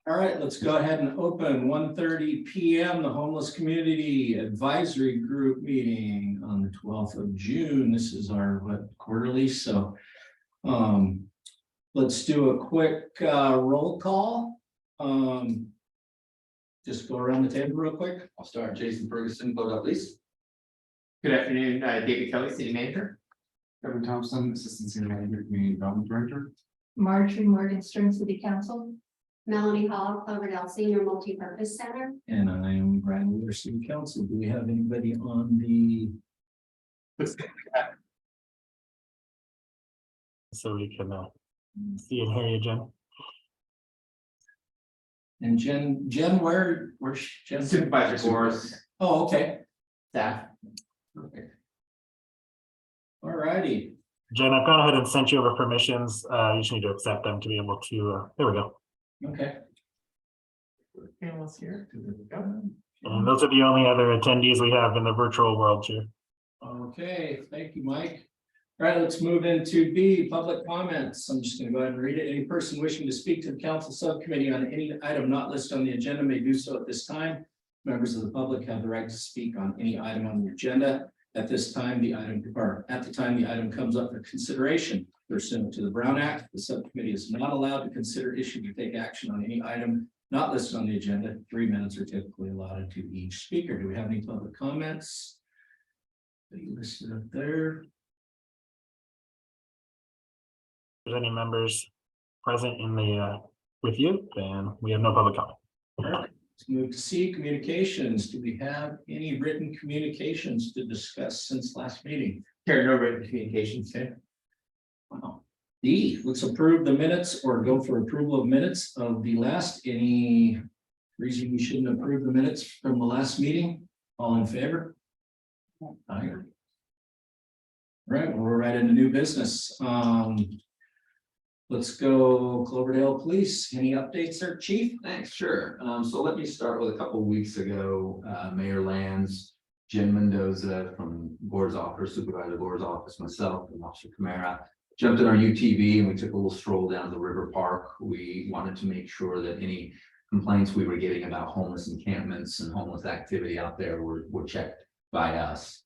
All right, let's go ahead and open 1:30 p.m. the Homeless Community Advisory Group meeting on the 12th of June. This is our quarterly, so let's do a quick roll call. Just go around the table real quick. I'll start. Jason Ferguson, vote out, please. Good afternoon, David Kelly, City Manager. Kevin Thompson, Assistant City Manager, Community Development Director. Marjorie Morgenstern, City Council. Melanie Hall, Cloverdale Senior Multi-Purpose Center. And I am Brian Wheeler, City Council. Do we have anybody on the? So we can see and hear you, Jen. And Jen, where's Jen? Supervisor Gore's Oh, okay. staff. Perfect. All righty. Jen, I've gone ahead and sent you over permissions. You just need to accept them to be able to, there we go. Okay. Panelists here. And those are the only other attendees we have in the virtual world here. Okay, thank you, Mike. All right, let's move into B, public comments. I'm just going to go ahead and read it. Any person wishing to speak to the council subcommittee on any item not listed on the agenda may do so at this time. Members of the public have the right to speak on any item on the agenda. At this time, the item comes up for consideration pursuant to the Brown Act. The subcommittee is not allowed to consider, issue, or take action on any item not listed on the agenda. 3 minutes are typically allotted to each speaker. Do we have any public comments? Are you listed up there? If there's any members present in the with you, then we have no public comment. All right, let's move to C, communications. Do we have any written communications to discuss since last meeting? There are no written communications. Okay. Wow. D, let's approve the minutes or go for approval of minutes of the last. Any reason we shouldn't approve the minutes from the last meeting? All in favor? Aye. Right, we're right into new business. Let's go Cloverdale Police. Any updates there, Chief? Thanks, sure. So let me start with a couple of weeks ago, Mayor Lands, Jim Mendoza from Gore's office, Supervisor Gore's office, myself, and Officer Camara jumped in our UTV and we took a little stroll down to River Park. We wanted to make sure that any complaints we were getting about homeless encampments and homeless activity out there were checked by us,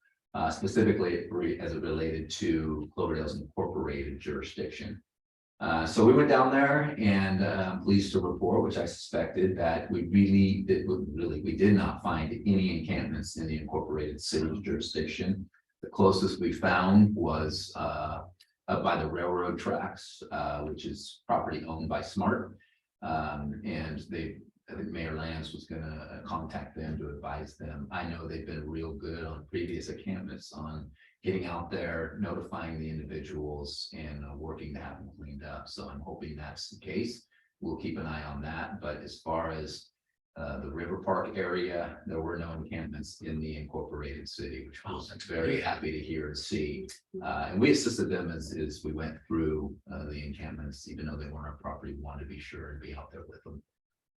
specifically as it related to Cloverdale's incorporated jurisdiction. So we went down there and I'm pleased to report, which I suspected, that we did not find any encampments in the incorporated city jurisdiction. The closest we found was up by the railroad tracks, which is property owned by Smart. And I think Mayor Lands was going to contact them to advise them. I know they've been real good on previous encampments on getting out there, notifying the individuals and working to have them cleaned up. So I'm hoping that's the case. We'll keep an eye on that. But as far as the River Park area, there were no encampments in the incorporated city, which I was very happy to hear and see. And we assisted them as we went through the encampments, even though they weren't our property. We wanted to be sure and be out there with them.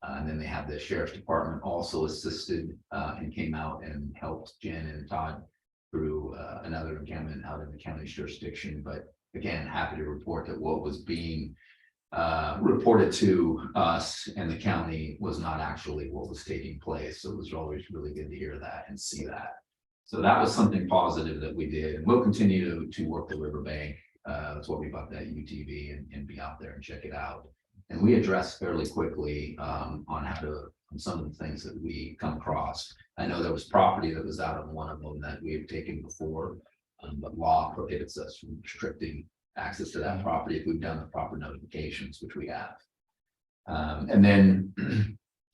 And then they have the sheriff's department also assisted and came out and helped Jen and Todd through another encampment out in the county's jurisdiction. But again, happy to report that what was being reported to us and the county was not actually what was taking place. So it was always really good to hear that and see that. So that was something positive that we did, and we'll continue to work the riverbank. That's what we bought that UTV and be out there and check it out. And we addressed fairly quickly on some of the things that we come across. I know there was property that was out on one of them that we have taken before, but law prohibits us from restricting access to that property if we've done the proper notifications, which we have. And then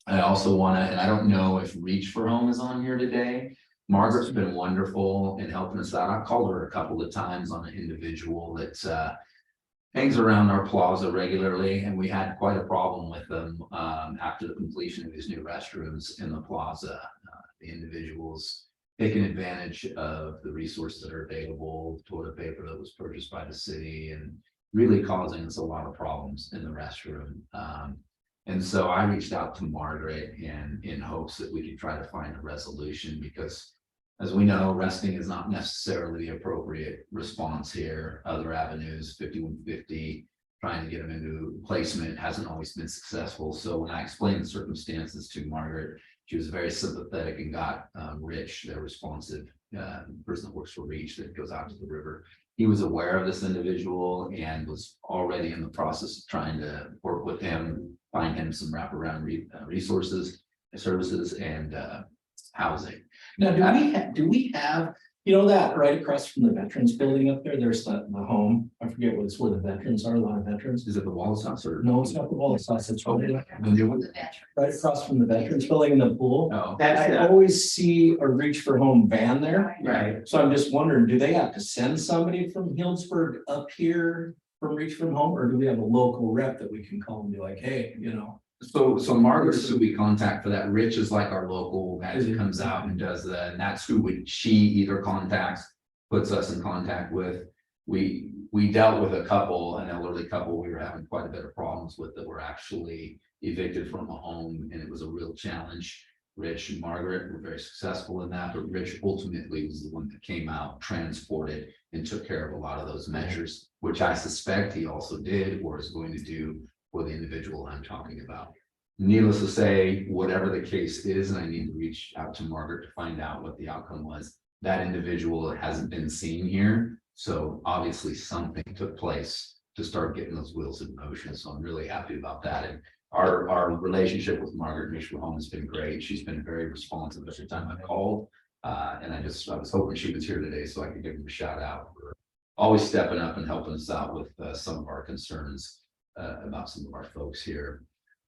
I also want to, and I don't know if Reach for Home is on here today. Margaret's been wonderful in helping us out. I've called her a couple of times on an individual that hangs around our plaza regularly, and we had quite a problem with them after the completion of these new restrooms in the plaza. The individuals taking advantage of the resources that are available, toilet paper that was purchased by the city, and really causing us a lot of problems in the restroom. And so I reached out to Margaret in hopes that we could try to find a resolution, because as we know, resting is not necessarily the appropriate response here. Other avenues, 5150 trying to get him into placement hasn't always been successful. So when I explained the circumstances to Margaret, she was very sympathetic and got Rich, their responsive person that works for Reach that goes out to the river. He was aware of this individual and was already in the process of trying to work with him, find him some wraparound resources, services, and housing. Now, do we have, you know, that right across from the Veterans Building up there, there's the home, I forget what it's where the veterans are, a lot of veterans. Is it the Wallace House or? No, it's not the Wallace House, it's right The new one? right across from the Veterans Building in the pool. No. That's I the, always see a Reach for Home van there. right, So I'm just wondering, do they have to send somebody from Healdsburg up here from Reach from Home, or do we have a local rep that we can call and be like, hey, you know? So Margaret is who we contact for that. Rich is like our local guy who comes out and does that, and that's who she either contacts, puts us in contact with. We dealt with a couple, an elderly couple, we were having quite a bit of problems with that were actually evicted from a home, and it was a real challenge. Rich and Margaret were very successful in that, but Rich ultimately was the one that came out, transported, and took care of a lot of those measures, which I suspect he also did or is going to do for the individual I'm talking about. Needless to say, whatever the case is, and I need to reach out to Margaret to find out what the outcome was. That individual hasn't been seen here, so obviously something took place to start getting those wheels in motion. So I'm really happy about that. And our relationship with Margaret Reach for Home has been great. She's been very responsive every time I've called. And I was hoping she was here today so I could give her a shout out for always stepping up and helping us out with some of our concerns about some of our folks here.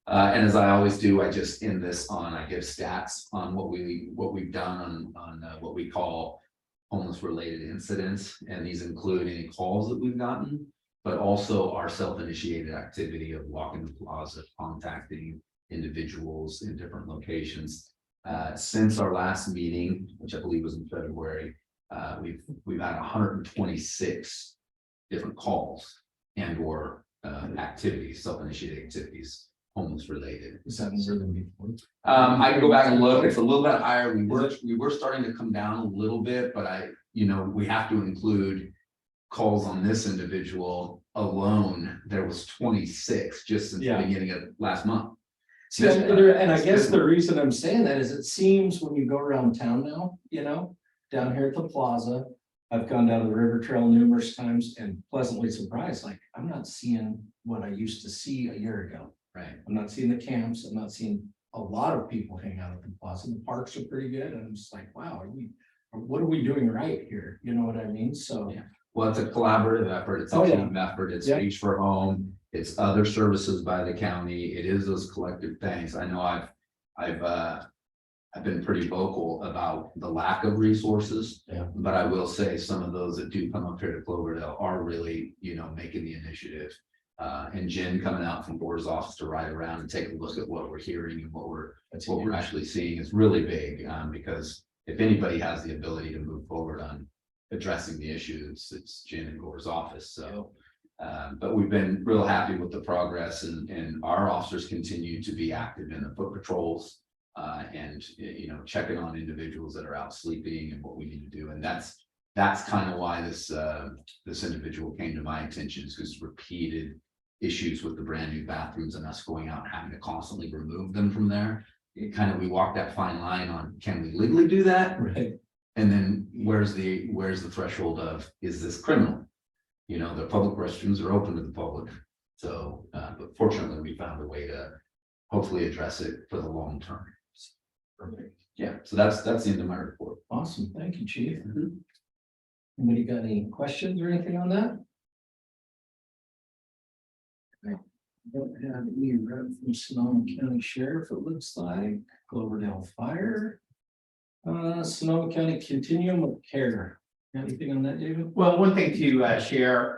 And as I always do, I just end this on, I give stats on what we've done on what we call homeless related incidents. And these include any calls that we've gotten, but also our self-initiated activity of walking the plaza, contacting individuals in different locations. Since our last meeting, which I believe was in February, we've had 126 different calls and or activities, self-initiated activities, homeless related. Is that more than before? I can go back and look. It's a little bit higher. We were starting to come down a little bit, but we have to include calls on this individual alone. There was 26 just since the beginning of last month. See, and I guess the reason I'm saying that is it seems when you go around town now, down here at the plaza, I've gone down the river trail numerous times and pleasantly surprised, like I'm not seeing what I used to see a year ago. Right. I'm not seeing the camps. I'm not seeing a lot of people hang out at the plaza. The parks are pretty good. And I'm just like, wow, what are we doing right here? You know what I mean? So Yeah. Well, it's a collaborative effort. It's a team effort. It's Reach for Home. It's other services by the county. It is those collective things. I know I've been pretty vocal about the lack of resources, but I will say some of those that do come up here to Cloverdale are really, making the initiative. And Jen coming out from Board's office to ride around and take a look at what we're hearing and what we're actually seeing is really big. Because if anybody has the ability to move forward on addressing the issues, it's Jen and Gore's office. So, but we've been real happy with the progress, and our officers continue to be active in the foot patrols. And checking on individuals that are out sleeping and what we need to do. And that's kind of why this individual came to my attention, is because repeated issues with the brand new bathrooms and us going out and having to constantly remove them from there. We walk that fine line on, can we legally do that? right. And then where's the threshold of, is this criminal? The public restrooms are open to the public. So, but fortunately we found a way to hopefully address it for the long term. Perfect. Yeah, so that's the end of my report. Awesome. Thank you, Chief. Anybody got any questions or anything on that? I don't have any rep from Sonoma County Sheriff, it looks like. Cloverdale Fire. Sonoma County Continuum of Care. Anything on that, David? well, one thing to share,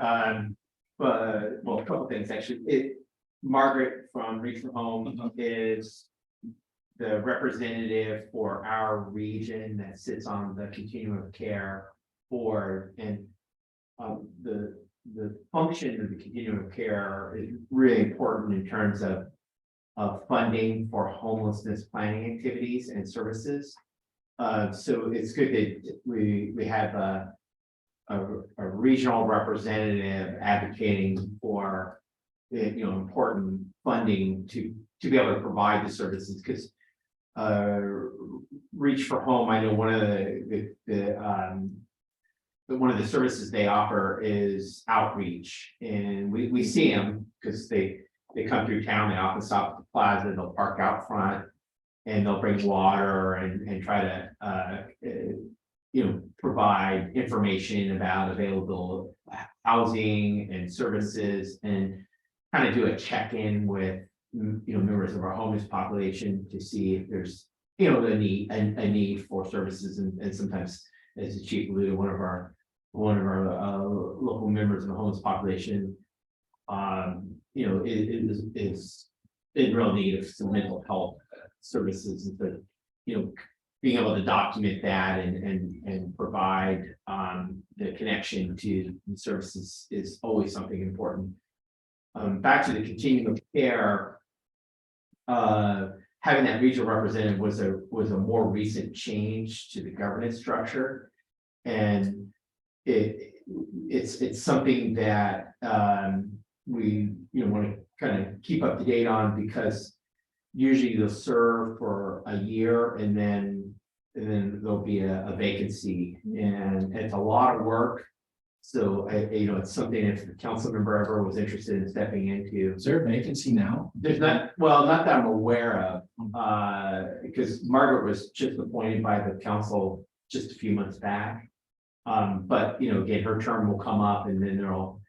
well, a couple things actually. Margaret from Reach for Home is the representative for our region that sits on the Continuum of Care board, and the function of the Continuum of Care is really important in terms of funding for homelessness planning activities and services. So it's good that we have a regional representative advocating for important funding to be able to provide the services, because Reach for Home, I know one of the services they offer is outreach, and we see them because they come through town. They often stop at the plaza, they'll park out front, and they'll bring water and try to provide information about available housing and services, and kind of do a check-in with members of our homeless population to see if there's a need for services, and sometimes, as the chief alluded, one of our local members of the homeless population is in real need of some mental health services, but being able to document that and provide the connection to the services is always something important. Back to the continuum of care, having that regional representative was a more recent change to the governance structure, and it's something that we want to kind of keep up to date on, because usually they'll serve for a year and then there'll be a vacancy, and it's a lot of work. So it's something if the council member ever was interested in stepping into. Is there a vacancy now? There's not that I'm aware of, because Margaret was just appointed by the council just a few months back. But again, her term will come up, and then there'll,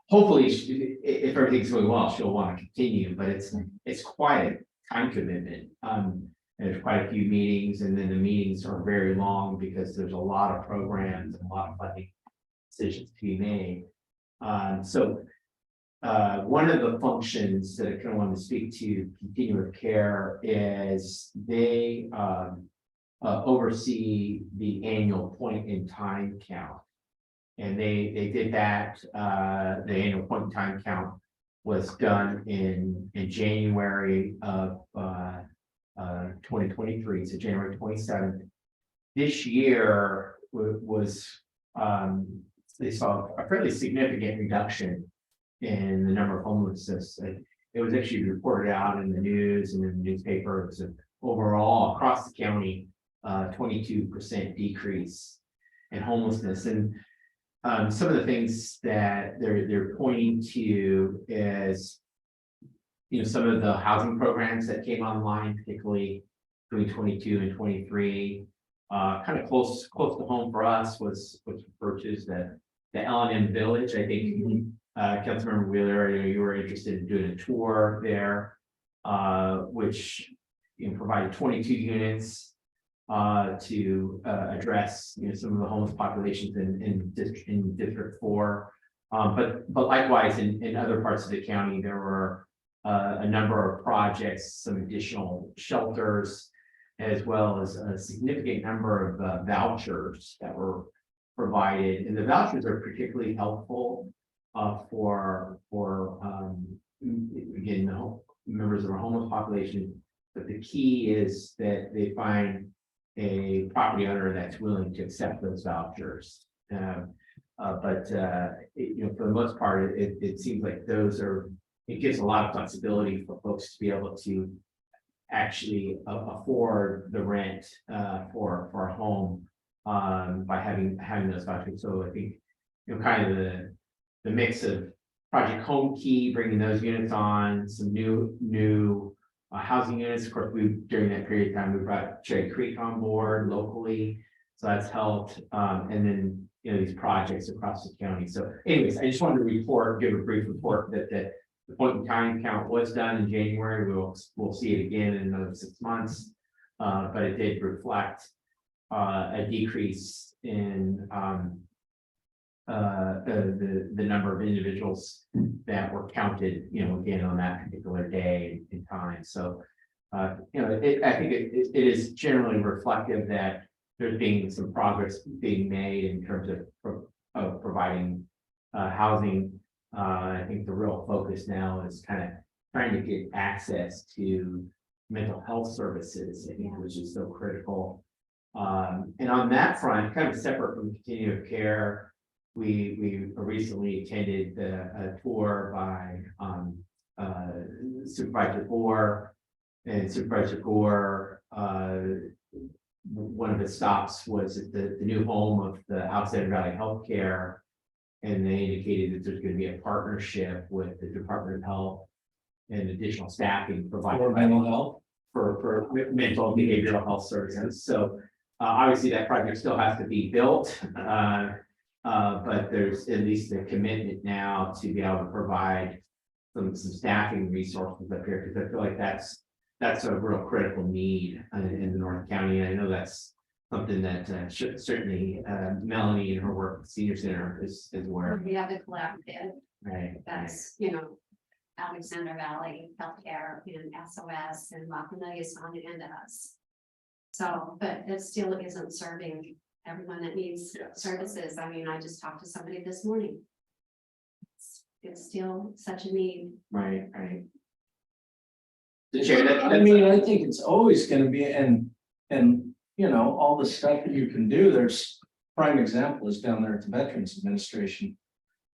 hopefully, if everything's going well, she'll want to continue. But it's quite a time commitment. And there's quite a few meetings, and then the meetings are very long because there's a lot of programs and a lot of funding decisions to be made. So one of the functions that I kind of want to speak to continuum of care is they oversee the annual point in time count. And they did that, the annual point in time count was done in January of 2023, so January 27th. This year was they saw a fairly significant reduction in the number of homelessness. It was actually reported out in the news and in the newspapers, and overall across the county, 22% decrease in homelessness. And some of the things that they're pointing to is, some of the housing programs that came online, particularly between 22 and 23, kind of close to home for us was referred to as the L&M Village. I think Councilmember Wheeler, you were interested in doing a tour there, which provided 22 units to address some of the homeless populations in District 4. But likewise in other parts of the county, there were a number of projects, some additional shelters, as well as a significant number of vouchers that were provided. And the vouchers are particularly helpful for again, members of our homeless population. But the key is that they find a property owner that's willing to accept those vouchers. But for the most part, it seems like it gives a lot of flexibility for folks to be able to actually afford the rent for a home by having those vouchers. So I think kind of the mix of Project Home Key, bringing those units on, some new housing units. Of course, during that period of time we brought Cherry Creek on board locally, so that's helped. And then these projects across the county. So anyways, I just wanted to give a brief report that the point in time count was done in January. We'll see it again in another 6 months, but it did reflect a decrease in the number of individuals that were counted, again on that particular day in time. So, I think it is generally reflective that there's being some progress being made in terms of providing housing. I think the real focus now is kind of trying to get access to mental health services, I think, which is so critical. And on that front, kind of separate from continuum of care, we recently attended a tour by Supervisor Gore. And Supervisor Gore, one of the stops was at the new home of the Outside Valley Healthcare. And they indicated that there's gonna be a partnership with the Department of Health and additional staffing provided For by mental health. for mental and behavioral health services. So obviously that project still has to be built. But there's at least a commitment now to be able to provide some staffing resources up here, because I feel like that's a real critical need in the North County. And I know that's something that certainly Melanie and her work at Senior Center is where. We have a collaborative, Right. that's, Alexander Valley Healthcare and SOS and La Familia Son and us. So, but it still isn't serving everyone that needs services. I mean, I just talked to somebody this morning. It's still such a need. Right. I mean, I think it's always gonna be, and all the stuff that you can do, there's prime example is down there at the Veterans Administration.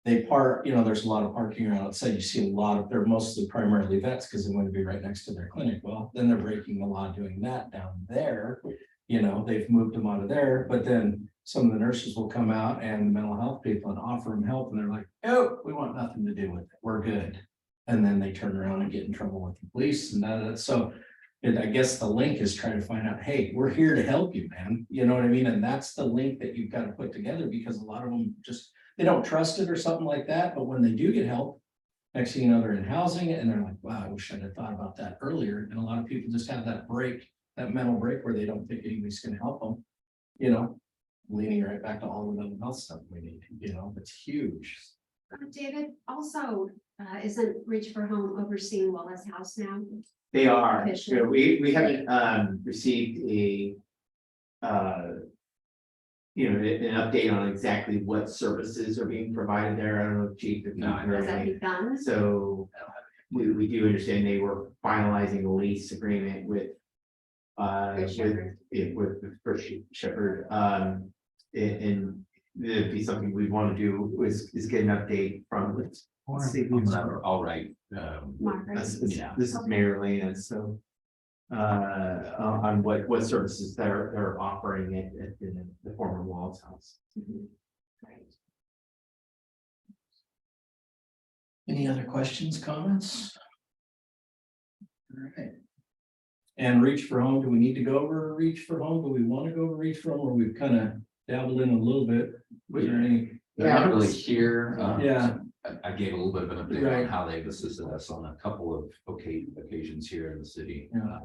They park, there's a lot of parking around outside. You see a lot of, they're mostly primarily vets because they want to be right next to their clinic. Well, then they're breaking the law doing that down there. They've moved them out of there, but then some of the nurses will come out and the mental health people and offer them help, and they're like, oh, we want nothing to do with it. We're good. And then they turn around and get in trouble with the police and that. So I guess the link is trying to find out, hey, we're here to help you, man. You know what I mean? And that's the link that you've got to put together, because a lot of them just, they don't trust it or something like that. But when they do get help, next thing you know, they're in housing and they're like, wow, I wish I'd have thought about that earlier. And a lot of people just have that break, that mental break where they don't think anybody's going to help them, leading right back to all the mental health stuff we need, it's huge. David, also, isn't Reach for Home overseeing Wallace House now? They are. Officially. We haven't received an update on exactly what services are being provided there. I don't know, Chief. If you heard Has that anything. begun? So we do understand they were finalizing a lease agreement with First Shepherd. with First Shepherd. And it'd be something we want to do is get an update from. Let's see. All right. Margaret. This is Yeah. Mayor Lana, so. On what services they're offering at the former Wallace House. Mhm. Great. Any other questions, comments? All right. And Reach for Home, do we need to go over Reach for Home? Do we want to go over Reach for Home, or we've kind of dabbled in a little bit? Was there any? They're not really here. Yeah. I gave a little bit of an update Right. on how they've assisted us on a couple of occasions here in the city. Yeah. I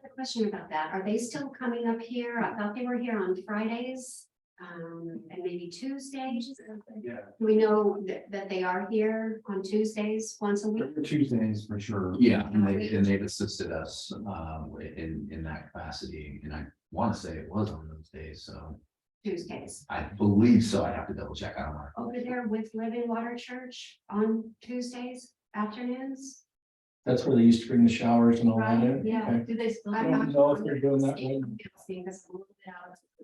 have a question about that. Are they still coming up here? I thought they were here on Fridays, and maybe Tuesdays. Yeah. Do we know that they are here on Tuesdays, once a week? Tuesdays for sure. Yeah, and they've assisted us in that capacity, and I want to say it was on those days, so Tuesdays. I believe so. I have to double check. I don't know. Over there with Living Water Church on Tuesdays afternoons? That's where they used to bring the showers and all that in? Yeah. Okay. Do they still? I don't know if they're doing that way.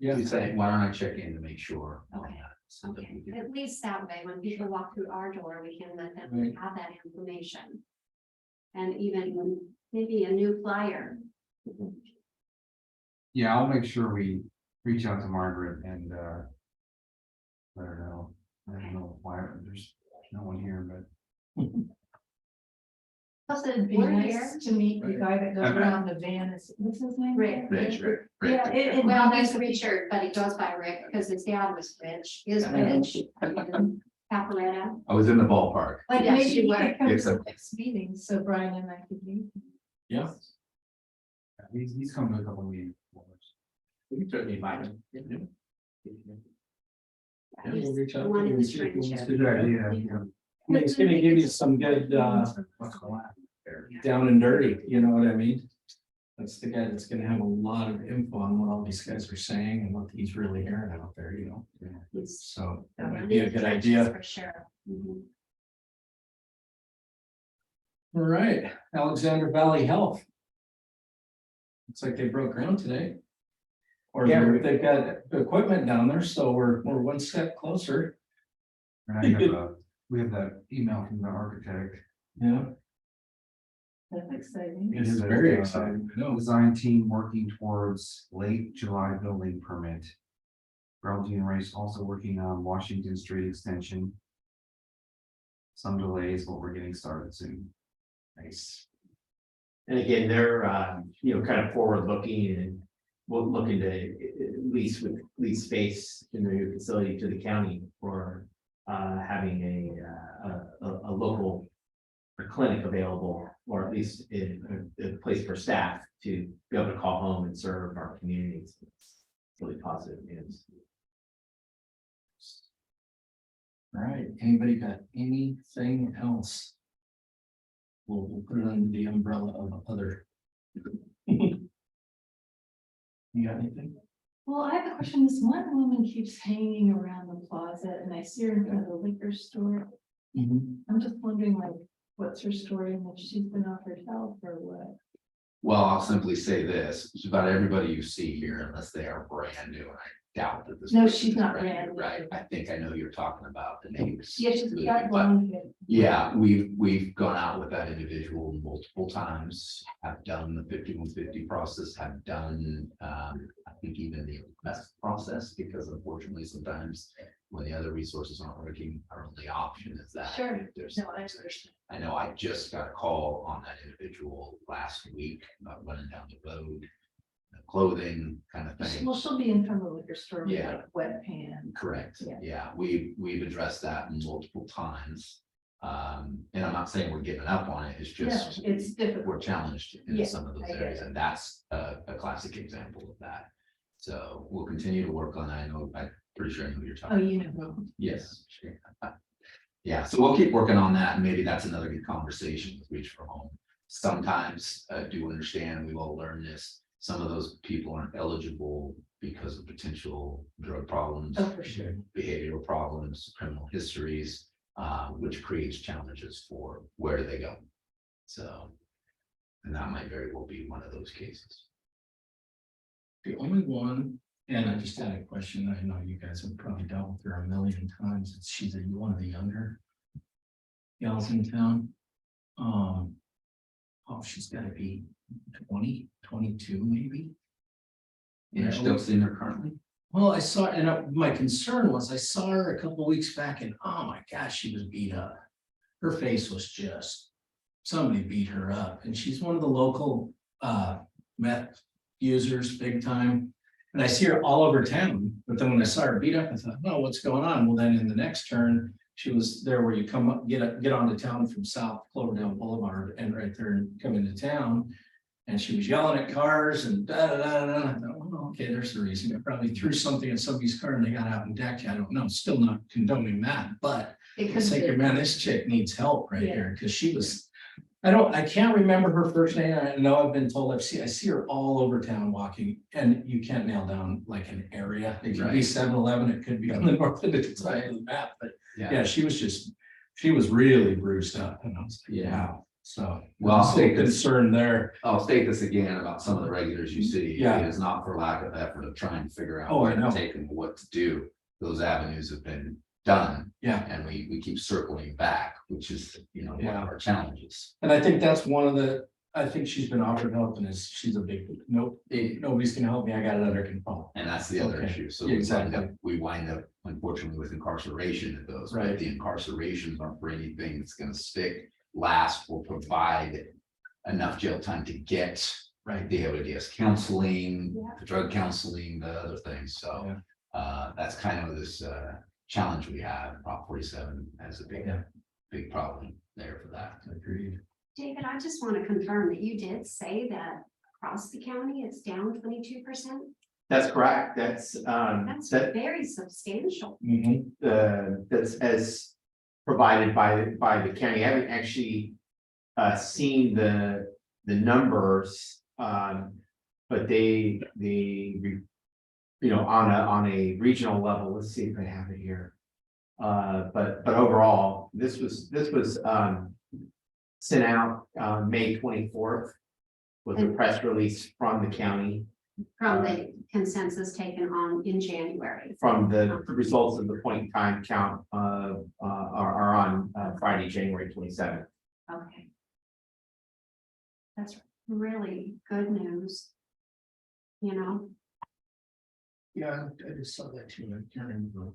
Yeah. You say, why don't I check in to make sure? on Okay. that, so that we Okay, can- at least that way, when people walk through our door, we can let them Right. have that information. And even maybe a new flyer. Yeah, I'll make sure we reach out to Margaret and let her know. I don't know why there's no one here, but Plus, it'd be We're nice here. to meet the guy that goes Okay. around the van. What's his name? Rick. Rich, Rick. Yeah, it. Well, he's Richard, but he goes by Rick because his dad was Rich, is Rich. Caparetta. I was in the ballpark. Like Yes, maybe you he were. could come Yes, to sir. the next meeting, so Brian and I could meet. Yeah. he's come to a couple of meetings. We can certainly invite him. Yeah, we'll He's reach out. one to in him the and see if he wants friendship. to do that. Yeah. I mean, it's gonna give you some good, down and dirty, you know what I mean? That's the guy that's gonna have a lot of info on what all these guys are saying and what he's really hearing out there, He's So that one might be a in the good trenches idea. For sure. Mhm. All right, Alexander Valley Health. Looks like they broke ground today. Or Yeah. they've got equipment down there, so we're one step closer. And we have that email from the architect. Yeah, That's exciting. it is very exciting. I know. Design team working towards late July building permit. Geraldine Race also working on Washington Street extension. Some delays, but we're getting started soon. Nice. And again, they're, kind of forward looking and we'll look into lease space in the new facility to the county for having a local clinic available, or at least a place for staff to be able to call home and serve our communities. It's really positive news. All right, anybody got anything else? We'll put it under the umbrella of other. You got anything? Well, I have a question. This one woman keeps hanging around the plaza and I see her in front of the liquor store. I'm just wondering, like, what's her story and if she's been offered help or what? Well, I'll simply say this, it's about everybody you see here, unless they are brand new, and I doubt that this. No, person she's is not new, brand new. Right, I think I know you're talking about the names. Yeah, she's got But- blonde hair. Yeah, we've gone out with that individual multiple times, have done the 5150 process, have done, I think even the best process, because unfortunately sometimes when the other resources aren't working, our only option is that. Sure. If there's- No, I understand. I know I just got a call on that individual last week about running down the road, clothing kind of thing. Well, she'll be in front of the liquor store with Yeah. like wet pants. Correct, Yeah. yeah, we've addressed that multiple times. And I'm not saying we're giving up on it, it's just. No, it's difficult. We're challenged in Yeah, some of those I get areas, it. and that's a classic example of that. So we'll continue to work on that. I know, I'm pretty sure I know who you're Oh, talking. you know. Yes, sure. Yeah, so we'll keep working on that, and maybe that's another good conversation with Reach for Home. Sometimes do understand, we've all learned this, some of those people aren't eligible because of potential drug problems. Oh, for sure. Behavioral problems, criminal histories, which creates challenges for where do they go? So, and that might very well be one of those cases. The only one, and I just had a question, I know you guys have probably dealt with her a million times, she's one of the younger gals in town. Oh, she's gotta be 20, 22 maybe. You're still seeing her currently? Well, I saw, and my concern was, I saw her a couple weeks back and, oh my gosh, she was beat up. Her face was just, somebody beat her up, and she's one of the local meth users, big time. And I see her all over town, but then when I saw her beat up, I thought, oh, what's going on? Well, then in the next turn, she was there where you come up, get onto town from South Cloverdale Boulevard, and right there and come into town. And she was yelling at cars and da da da da. I thought, oh, okay, there's the reason. I probably threw something at somebody's car and they got out and decked. I don't know. Still not condoning that, but It I could was thinking, be. man, this chick needs help right Yeah. here, because she was. I can't remember her first name. I know I've been told I see her all over town walking, and you can't nail down like an area. It could be Right. 7-Eleven, it could be on the north end of the side of the map, but Yeah, yeah, she was really bruised up, and I was like, Yeah. wow. So, Well, I'll I'm so take this- concerned there. I'll state this again about some of the regulars you see. Yeah. It is not for lack of effort of trying to figure out Oh, I where to know. take and what to do. Those avenues have been done, Yeah, and we keep circling back, which is, one Yeah. of our challenges. and I think that's one of the, I think she's been offered help, and she's a big, nope, nobody's gonna help me, I got it under control. And that's the other Okay. issue. So Exactly. we wind up unfortunately with incarceration at those, Right. but the incarcerations aren't for anything that's gonna stick, last, or provide enough jail time to get Right. the ODS counseling, Yeah. the drug counseling, the other things. So that's kind of this challenge we have. Prop 47 has a Yeah. big problem there for that. Agreed. David, I just want to confirm that you did say that across the county, it's down 22%. That's correct. That's That's very substantial. Mhm. that's as provided by the county. I haven't actually seen the numbers, but they on a regional level. Let's see if I have it here. But overall, this was sent out May 24th with a press release from the county. From the consensus taken on in January. From the results of the point in time count, are on Friday, January 27th. Okay. That's really good news. You know, Yeah, I just saw that too. I can't remember.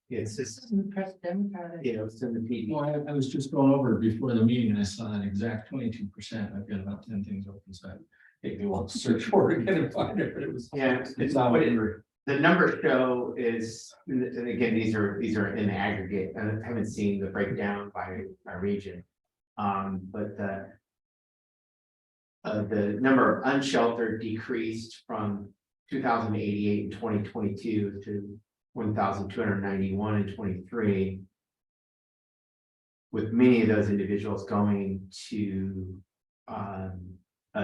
It's just, Democratic. you know, it's in the PD. Well, I was just going over it before the meeting and I saw an exact 22%. I've got about 10 things open, so maybe we'll search for it again and find it, but it was. Yeah, It's not what what it- you were. the number show is, and again, these are in aggregate, and I haven't seen the breakdown by region. But the number of unsheltered decreased from 2,088 in 2022 to 1,291 in 23. With many of those individuals going to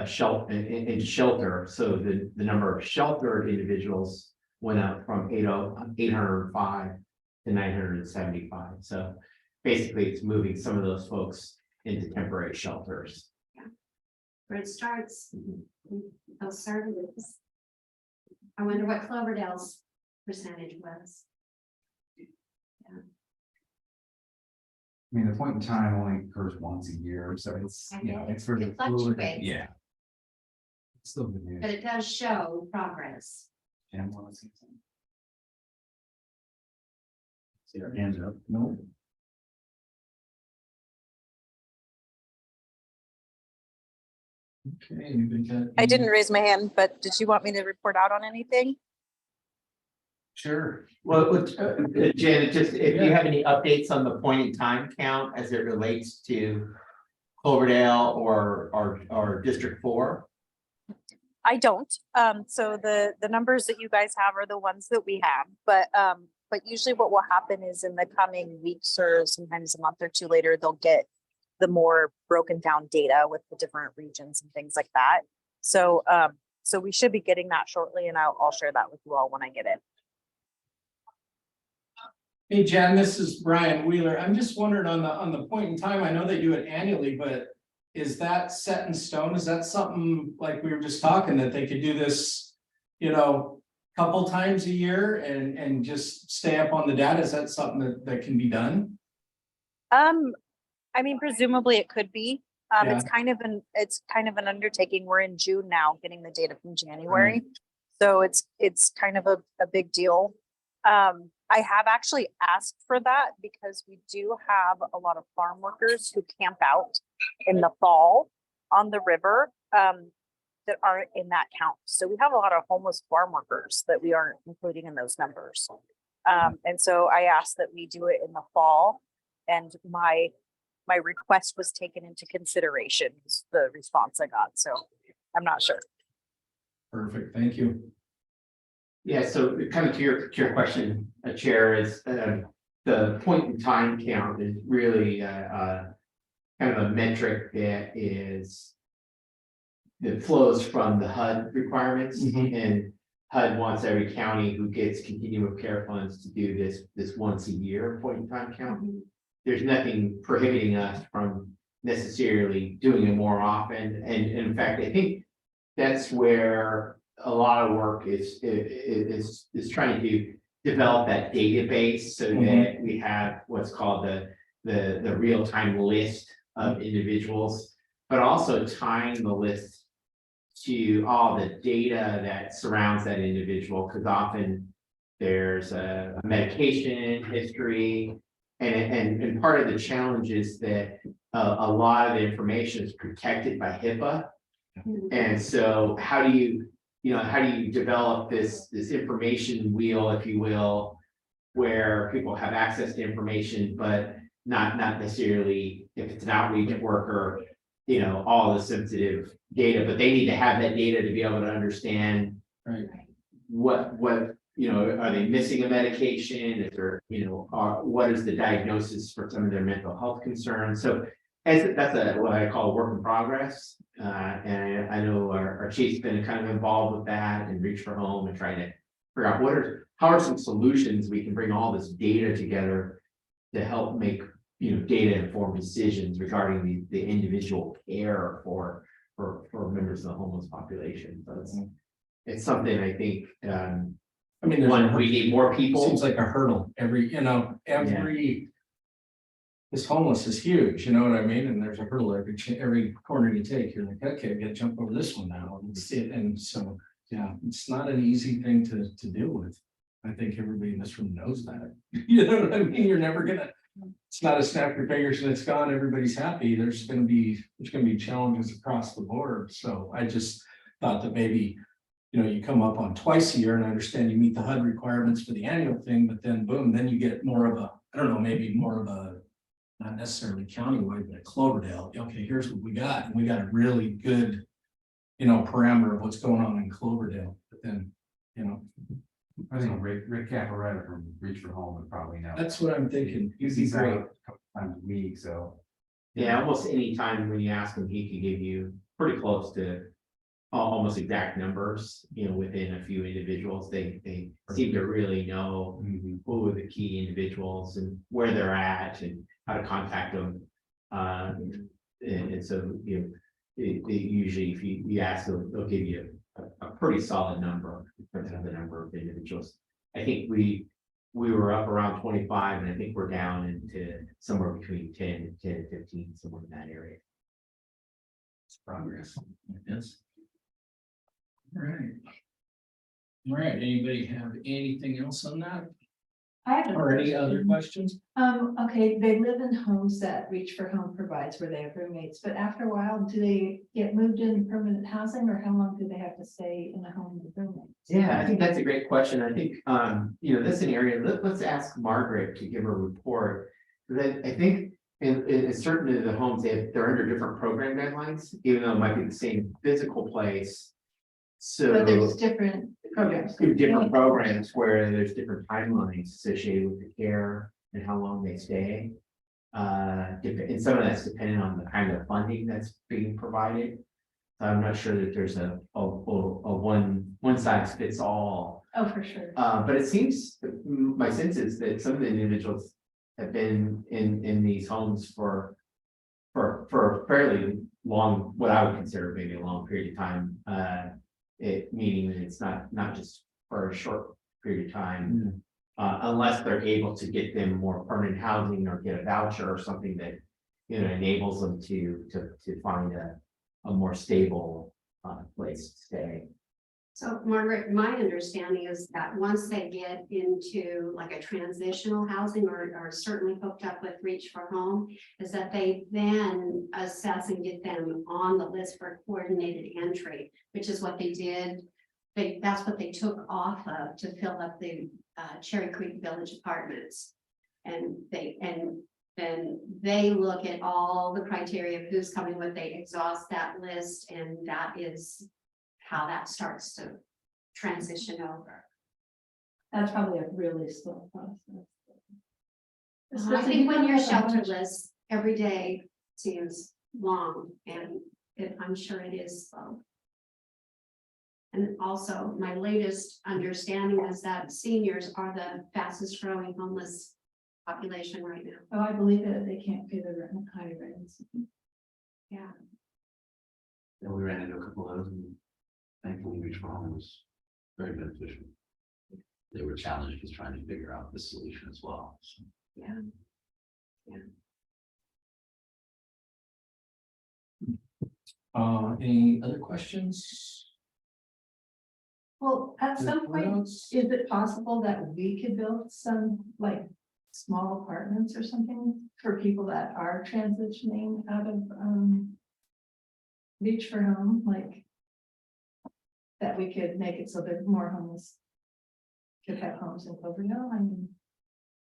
shelter, so the number of sheltered individuals went up from 805 to 975. So basically, it's moving some of those folks into temporary shelters. where it starts, those services. I wonder what Cloverdale's percentage was. I mean, the point in time only occurs once a year, so it's, I you know, get it. it's sort of It fluid. fluctuates. Yeah. It's still good news. But it does show progress. Jim, wanna say something? See our hands up. No. Okay. Anybody got I any- didn't raise my hand, but did you want me to report out on anything? Sure. Well, Janet, just if you have any updates on the point in time count as it relates to Cloverdale or District 4? I don't. So the numbers that you guys have are the ones that we have, but usually what will happen is in the coming weeks or sometimes a month or two later, they'll get the more broken down data with the different regions and things like that. So so we should be getting that shortly, and I'll share that with you all when I get it. Hey, Jen, this is Brian Wheeler. I'm just wondering on the point in time, I know they do it annually, but is that set in stone? Is that something like we were just talking that they could do this, couple times a year and just stay up on the data? Is that something that can be done? I mean, presumably it could be. It's kind of an undertaking. We're in June now, getting the data from January. So it's kind of a big deal. I have actually asked for that because we do have a lot of farm workers who camp out in the fall on the river that aren't in that count. So we have a lot of homeless farm workers that we aren't including in those numbers. And so I asked that we do it in the fall, and my request was taken into consideration, is the response I got. So I'm not sure. Perfect, thank you. Yeah, so kind of to your question, Chair, is the point in time count is really kind of a metric that flows from the HUD requirements. And HUD wants every county who gets continuum of care funds to do this once a year point in time count. There's nothing prohibiting us from necessarily doing it more often. And in fact, I think that's where a lot of work is trying to develop that database so that we have what's called the real-time list of individuals, but also tying the list to all the data that surrounds that individual, because often there's a medication history, and part of the challenge is that a lot of the information is protected by HIPAA. And so how do you develop this information wheel, if you will, where people have access to information, but not necessarily, if it's an outreach worker, all the sensitive data, but they need to have that data to be able to understand what are they missing a medication? Is there, what is the diagnosis for some of their mental health concerns? So that's what I call work in progress. And I know our chief's been kind of involved with that and Reach for Home and trying to figure out how are some solutions we can bring all this data together to help make, data informed decisions regarding the individual care for members of the homeless population. So it's something I think, I mean, there's one, we need more people. seems like a hurdle every, this homeless is huge, you know what I mean? And there's a hurdle every corner you take. You're like, okay, I gotta jump over this one now. And see it. And so, yeah, it's not an easy thing to deal with. I think everybody in this room knows that. You know what I mean? You're never gonna, it's not a snap your fingers and it's gone, everybody's happy. There's gonna be challenges across the board. So I just thought that maybe, you come up on twice a year, and I understand you meet the HUD requirements for the annual thing, but then boom, then you get more of a, I don't know, maybe more of a, not necessarily countywide, but a Cloverdale. Okay, here's what we got, and we got a really good, parameter of what's going on in Cloverdale. But then, I think Rick Caparetta from Reach for Home would probably know. that's what I'm thinking. He's out a couple times a week, so. Yeah, almost any time when you ask him, he could give you pretty close to almost exact numbers, within a few individuals. They seem to really know who are the key individuals and where they're at and how to contact them. And so, they usually, if you ask them, they'll give you a pretty solid number in terms of the number of individuals. I think we were up around 25, and I think we're down into somewhere between 10 and 15, somewhere in that area. It's progress. Yes. All right. All right, anybody have anything else on that? I have a Or any other question. questions? Okay, they live in homes that Reach for Home provides where they have roommates, but after a while, do they get moved into permanent housing, or how long do they have to stay in a home with roommates? Yeah, I think that's a great question. I think, that's an area, let's ask Margaret to give a report. Because I think in certain of the homes, they're under different program deadlines, even though it might be the same physical place. So. But there's different programs. Different programs where there's different timelines associated with the care and how long they stay. And some of that's dependent on the kind of funding that's being provided. I'm not sure that there's a one size fits all. Oh, for sure. But it seems, my sense is that some of the individuals have been in these homes for a fairly long, what I would consider maybe a long period of time. Meaning that it's not just for a short period of time, unless they're able to get them more permanent housing or get a voucher or something that enables them to find a more stable place to stay. So Margaret, my understanding is that once they get into like a transitional housing or certainly hooked up with Reach for Home, is that they then assess and get them on the list for coordinated entry, which is what they did. That's what they took off of to fill up the Cherry Creek Village apartments. And then they look at all the criteria of who's coming with, they exhaust that list, and that is how that starts to transition over. That's probably a really slow process. I think when you're shelterless, every day seems long, and I'm sure it is slow. And also, my latest understanding is that seniors are the fastest growing homeless population right now. Oh, I believe it. They can't pay the rent, high rents. Yeah. And we ran into a couple of those, and thankfully Reach for Home was very beneficial. They were challenged just trying to figure out the solution as well. So. Yeah. Any other questions? Well, at some point, Else? is it possible that we could build some like small apartments or something for people that are transitioning out of Reach for Home, like that we could make it so that more homeless could have homes in Cloverdale? I mean,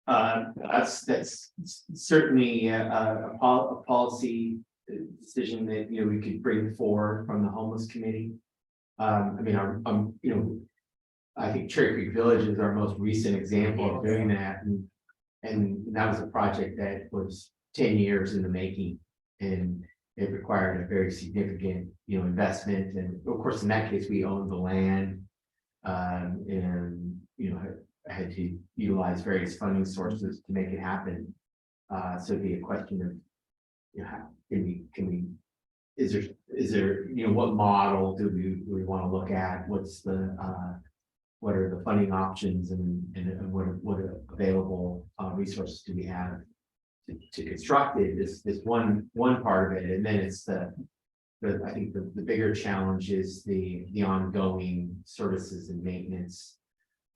That's certainly a policy decision that we could bring forward from the homeless committee. I think Cherry Creek Village is our most recent example of doing that, and that was a project that was 10 years in the making, and it required a very significant investment. And of course, in that case, we owned the land, and had to utilize various funding sources to make it happen. So it'd be a question of, can we is there, what model do we want to look at? What's the, what are the funding options and what are available resources do we have to construct it? This one part of it, and then it's I think the bigger challenge is the ongoing services and maintenance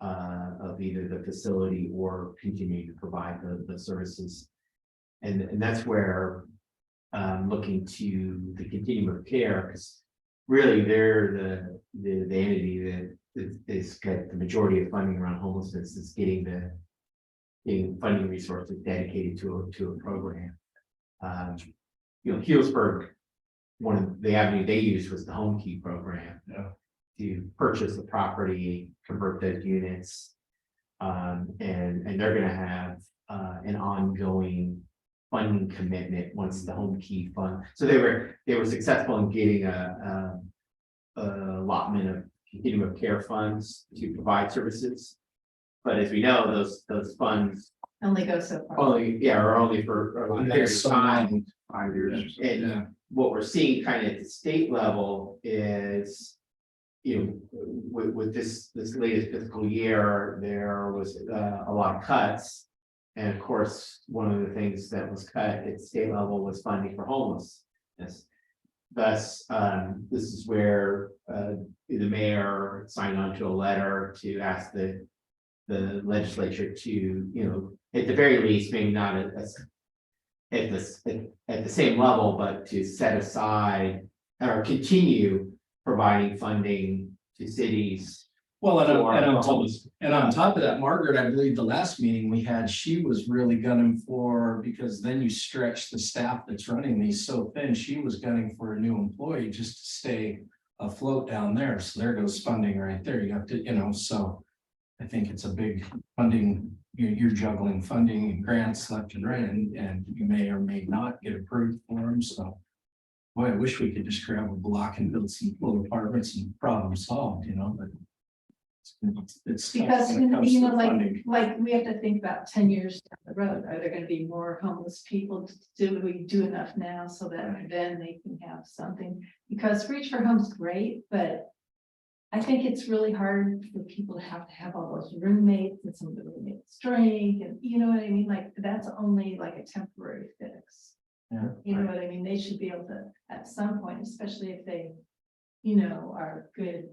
of either the facility or continuing to provide the services. And that's where looking to the continuum of care, because really they're the entity that is got the majority of funding around homelessness, is getting funding resources dedicated to a program. Healdsburg, one of the avenue they used was the Home Key program. Yeah. To purchase the property, convert those units. And they're gonna have an ongoing funding commitment once the Home Key fund. So they were successful in getting a allotment of continuum of care funds to provide services. But as we know, those funds Only go so far. are only for a period of time. 5 years. And what we're seeing kind of at the state level is, with this latest fiscal year, there was a lot of cuts. And of course, one of the things that was cut at state level was funding for homelessness. Thus, this is where the mayor signed on to a letter to ask the legislature to, at the very least, maybe not at the same level, but to set aside or continue providing funding to cities. Well, for and on top of that, Margaret, I believe the last meeting we had, she was really gunning for, because then you stretch the staff that's running these so thin, she was gunning for a new employee just to stay afloat down there. So there goes funding right there. You have to, so I think it's a big funding, you're juggling funding and grants left and right, and you may or may not get approved for them. So boy, I wish we could just grab a block and build some full apartments and problem solved, but it's tough Because, when it comes to like funding. we have to think about 10 years down the road. Are there gonna be more homeless people? Do we do enough now so that then they can have something? Because Reach for Home's great, but I think it's really hard for people to have all those roommates and some of the roommates drink, and you know what I mean? Like, that's only like a temporary fix. Yeah. You know what I mean? They should be able to, at some point, especially if they, are good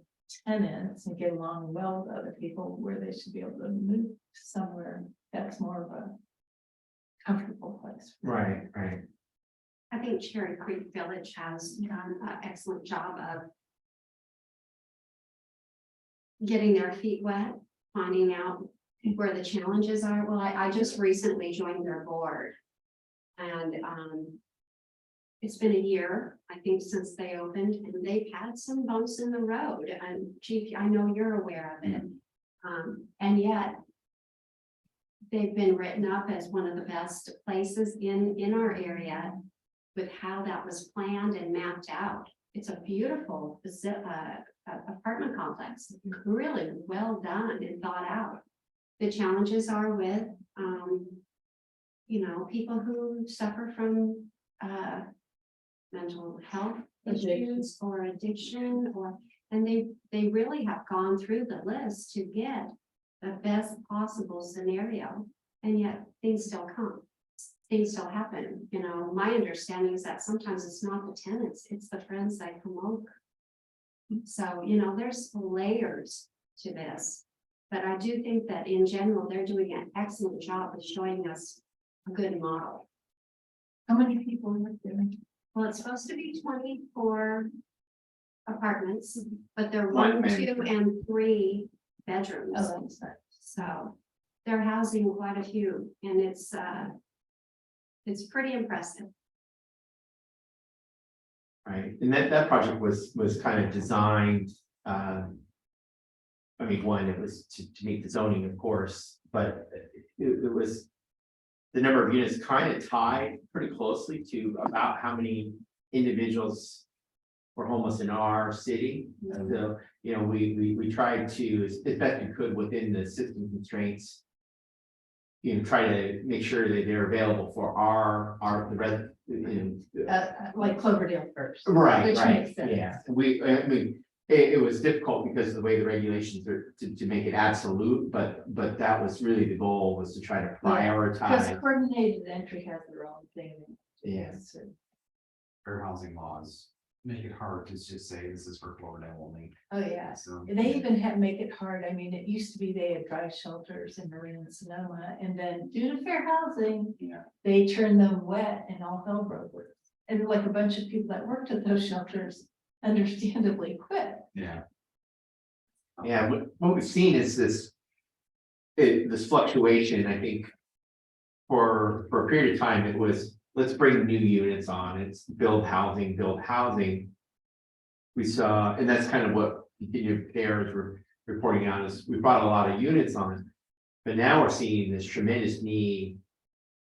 tenants and get along well with other people, where they should be able to move somewhere that's more of a comfortable place. Right. I think Cherry Creek Village has done an excellent job of getting their feet wet, finding out where the challenges are. Well, I just recently joined their board, and it's been a year, I think, since they opened, and they've had some bumps in the road. And Chief, I know you're aware of it, and yet they've been written up as one of the best places in our area with how that was planned and mapped out. It's a beautiful apartment complex, really well done and thought out. The challenges are with, people who suffer from mental health issues or addiction, and they really have gone through the list to get the best possible scenario, and yet things still still happen. My understanding is that sometimes it's not the tenants, it's the friends that come over. So, there's layers to this, but I do think that in general, they're doing an excellent job of showing us a good model. How many people live there? Well, it's supposed to be 24 apartments, but they're One 1, bedroom. 2, and 3 bedrooms. Oh, that's right. So they're housing quite a few, and it's pretty impressive. Right, and that project was kind of designed, one, it was to meet the zoning, of course, but it was the number of units kind of tied pretty closely to about how many individuals were homeless in our city. So, we tried to, as best we could within the system constraints, try to make sure that they're available for the Like Cloverdale first. right, Which right, makes sense. yeah, I mean, it was difficult because of the way the regulations are to make it absolute, but that was really the goal, was to try to Because prioritize. coordinated entry has their own thing. Yes. Fair housing laws make it hard to just say this is for Cloverdale only. Oh, yeah. So. And they even make it hard. I mean, it used to be they had drive shelters in Marine and Sonoma, and then due to fair housing, they turned them wet and all hell broke loose. And like a bunch of people that worked at those shelters understandably quit. Yeah. Yeah, what we've seen is this fluctuation, I think. For a period of time, it was, let's bring new units on, it's build housing. We saw, and that's kind of what continued pairs were reporting on, is we brought a lot of units on. But now we're seeing this tremendous need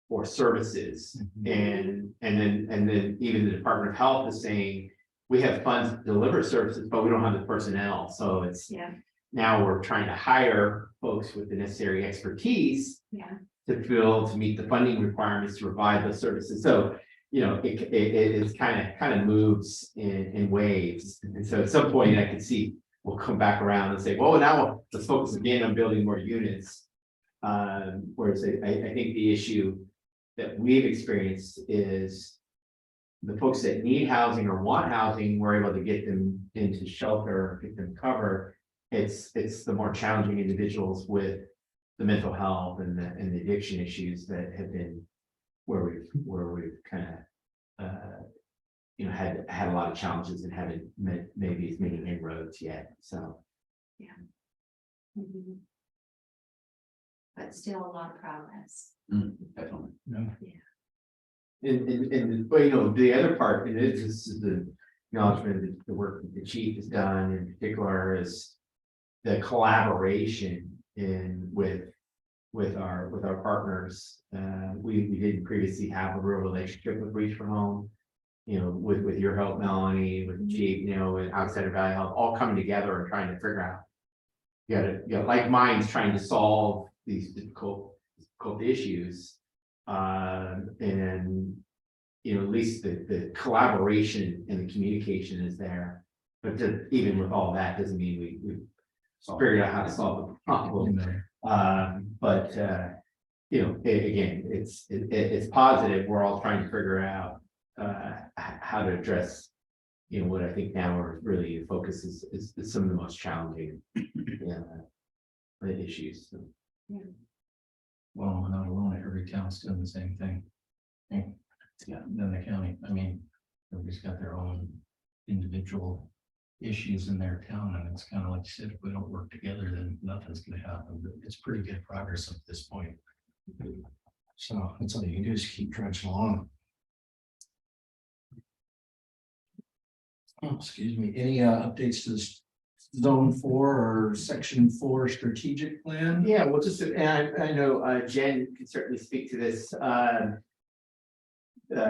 for services, and then even the Department of Health is saying, we have funds to deliver services, but we don't have the personnel, so it's. Yeah. Now we're trying to hire folks with the necessary expertise Yeah. to meet the funding requirements to provide those services. So, it's kind of moves in waves. And so at some point I could see we'll come back around and say, well, now let's focus again on building more units. Whereas I think the issue that we've experienced is the folks that need housing or want housing, we're able to get them into shelter, get them covered. It's the more challenging individuals with the mental health and the addiction issues that have been where we've kind of had a lot of challenges and haven't met maybe as many inroads yet. So Mhm. But still a lot of progress. Definitely. and but the other part, and this is the acknowledgement that the work that the chief has done in particular is the collaboration with our partners. We didn't previously have a real relationship with Reach for Home, with your help, Melanie, with the chief, and outside of Valley Health, all coming together and trying to figure out. Like minds trying to solve these difficult issues. And at least the collaboration and the communication is there. But even with all that, doesn't mean we figured out how to solve the problem. But again, it's positive. We're all trying to figure out how to address, what I think now are really the focus is some of the most challenging issues. So. Well, we're not alone. Every town's doing the same thing. Yeah, then the county, I mean, everybody's got their own individual issues in their town, and it's kind of like you said, if we don't work together, then nothing's gonna happen. But it's pretty good progress up to this point. So that's all you can do is keep trudging along. Oh, excuse me, any updates to this Zone 4 or Section 4 strategic plan? Yeah, well, and I know Jen can certainly speak to this.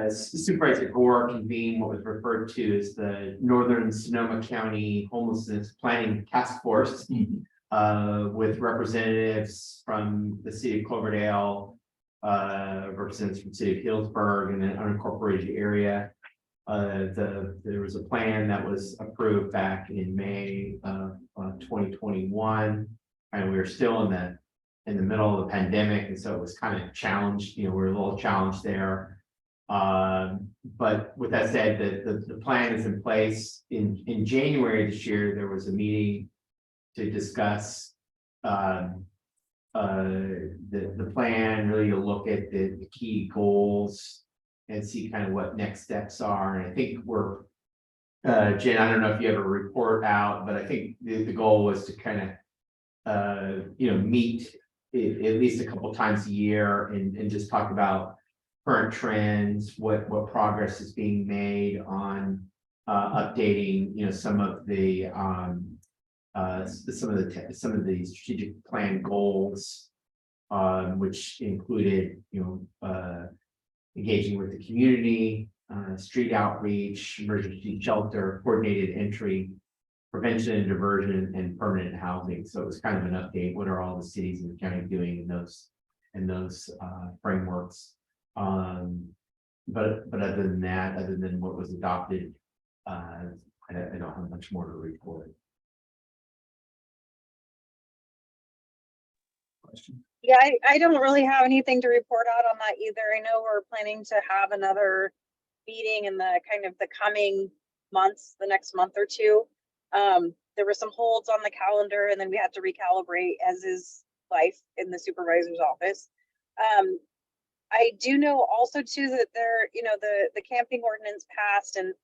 Supervisor Gore convened what was referred to as the Northern Sonoma County Homelessness Planning Task Force with representatives from the city of Cloverdale, representatives from the city of Healdsburg and an unincorporated area. There was a plan that was approved back in May of 2021, and we were still in the middle of the pandemic, and so it was kind of challenged. We're a little challenged there. But with that said, the plan is in place. In January this year, there was a meeting to discuss the plan, really to look at the key goals and see kind of what next steps are. And I think we're Jen, I don't know if you have a report out, but I think the goal was to kind of meet at least a couple times a year and just talk about current trends, what progress is being made on updating, some of the strategic plan goals, which included, engaging with the community, street outreach, emergency shelter, coordinated entry, prevention and diversion, and permanent housing. So it was kind of an update. What are all the cities in the county doing in those those frameworks. But other than that, other than what was adopted, I don't have much more to report. Question. Yeah, I don't really have anything to report out on that either. I know we're planning to have another meeting in the kind of the coming months, the next month or two. There were some holds on the calendar and then we had to recalibrate, as is life in the supervisor's office. I do know also too that there, the camping ordinance passed and,